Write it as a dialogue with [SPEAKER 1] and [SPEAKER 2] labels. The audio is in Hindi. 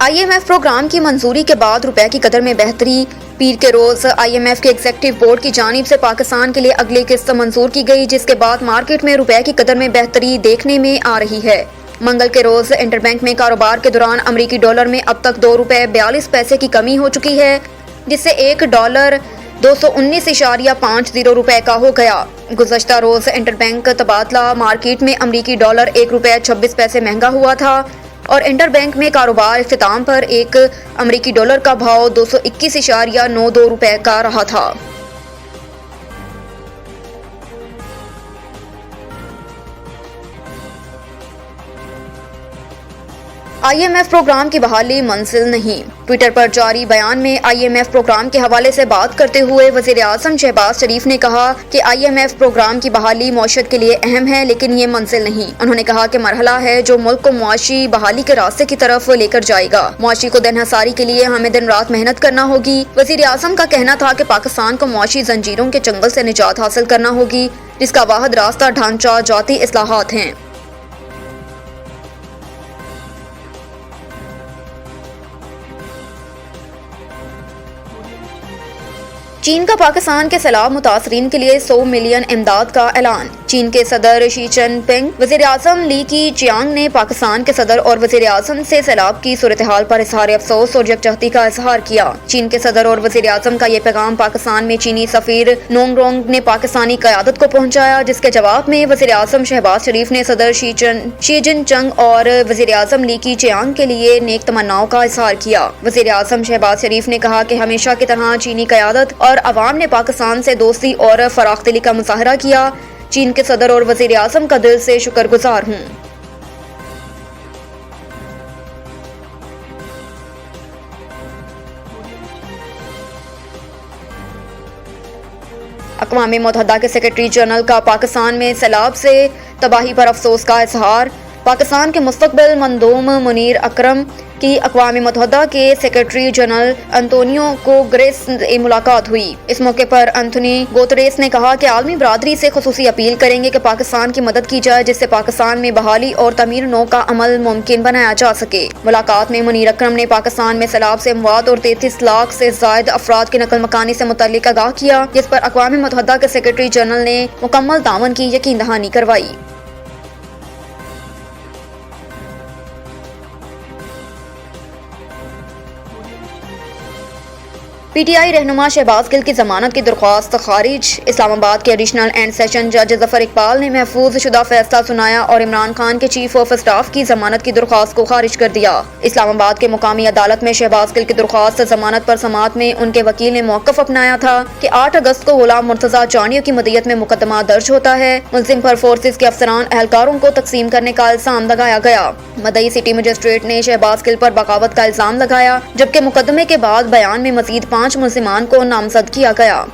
[SPEAKER 1] IMF प्रोग्राम की मंजूरी के बाद रुपए की कदर में बेहतरी। पीर के रोज IMF के एग्जीक्यूटिव बोर्ड की जानिब से पाकिस्तान के लिए अगली किस्त मंजूर की गई, जिसके बाद मार्केट में रुपए की कदर में बेहतरी देखने में आ रही है। मंगल के रोज इंटरबैंक में कारोबार के दौरान अमरीकी डॉलर में अब तक ₹2.42 की कमी हो चुकी है, जिससे $1 219.50 रुपए का हो गया। गुज़श्ता रोज इंटरबैंक तबादला मार्केट में अमरीकी डॉलर ₹1.26 महंगा हुआ था और इंटरबैंक में कारोबार इख्तिताम पर एक अमरीकी डॉलर का भाव 221.92 रुपए का रहा था। IMF प्रोग्राम की बहाली मंजिल नहीं। ट्विटर पर जारी बयान में IMF प्रोग्राम के हवाले से बात करते हुए वज़ीर आज़म शहबाज शरीफ ने कहा कि IMF प्रोग्राम की बहाली मौशत के लिए अहम है, लेकिन ये मंजिल नहीं। उन्होंने कहा कि मरहला है जो मुल्क को मुआशी बहाली के रास्ते की तरफ लेकर जाएगा। मुआशी को दिनहसारी के लिए हमें दिन रात मेहनत करना होगी। वज़ीर आज़म का कहना था कि पाकिस्तान को मुआशी जंजीरों के चंगल से निजात हासिल करना होगी, जिसका वाहिद रास्ता ढांचा जाती इस्लाहात हैं। चीन का पाकिस्तान के सैलाब मुतासरीन के लिए 100 मिलियन इमदाद का ऐलान। चीन के सदर शी जिनपिंग वज़ीर आज़म ली कीचियांग ने पाकिस्तान के सदर और वज़ीर आज़म से सैलाब की सूरत हाल पर इजहार अफसोस और यकजहती का इजहार किया। चीन के सदर और वज़ीर आज़म का ये पैगाम पाकिस्तान में चीनी सफीर नोंगरोंग ने पाकिस्तानी क़यादत को पहुँचाया, जिसके जवाब में वज़ीर आज़म शहबाज शरीफ ने सदर शी जिनपिंग और वज़ीर आज़म ली कीचियांग के लिए नेक तमन्नाओं का इजहार किया। वज़ीर आज़म शहबाज शरीफ ने कहा कि हमेशा की तरह चीनी क़यादत और अवाम ने पाकिस्तान से दोस्ती और फराखदिली का मुजाहरा किया। चीन के सदर और वज़ीर आज़म का दिल से शुक्रगुजार हूँ। अक़वाम मुत्तहिदा के सेक्रेटरी जनरल का पाकिस्तान में सैलाब से तबाही पर अफसोस का इजहार। पाकिस्तान के मुस्तक़बिल मंदूम मुनीर अकरम की अक़वाम मुत्तहिदा के सेक्रेटरी जनरल अंतोनियो गुतेरेस से मुलाकात हुई। इस मौके पर एंथोनी गुतेरेस ने कहा कि आलमी बरादरी से खुसूसी अपील करेंगे कि पाकिस्तान की मदद की जाए, जिससे पाकिस्तान में बहाली और तमीर नौ का अमल मुमकिन बनाया जा सके। मुलाकात में मुनीर अकरम ने पाकिस्तान में सैलाब से अमवात और 33 लाख से ज़ायद अफराद की नकल मकानी से मुतल्लिक आगाह किया, जिस पर अक़वाम मुत्तहिदा के सेक्रेटरी जनरल ने मुकम्मल तावन की यकीन दहानी करवाई। PTI रहनुमा शहबाज गिल की जमानत की दरख्वास्त खारिज। इस्लामाबाद के एडिशनल एंड सेशन जज जफर इकबाल ने महफूज शुदा फैसला सुनाया और इमरान खान के चीफ ऑफ स्टाफ की जमानत की दरख्वास्त को खारिज कर दिया। इस्लामाबाद के मुकामी अदालत में शहबाज गिल की दरख्वास्त जमानत पर समाअत में उनके वकील ने मौक़िफ़ अपनाया था कि 8 अगस्त को गुलाम मुर्तज़ा जानियों की मदीयत में मुकदमा दर्ज होता है। मुल्ज़िम पर फोर्सेज के अफसरान एहलकारों को तकसीम करने का इल्ज़ाम लगाया गया। मदई सिटी मजिस्ट्रेट ने शहबाज गिल पर बगावत का इल्ज़ाम लगाया, जबकि मुकदमे के बाद बयान में मजीद 5 मुल्ज़िमान को नामजद किया गया।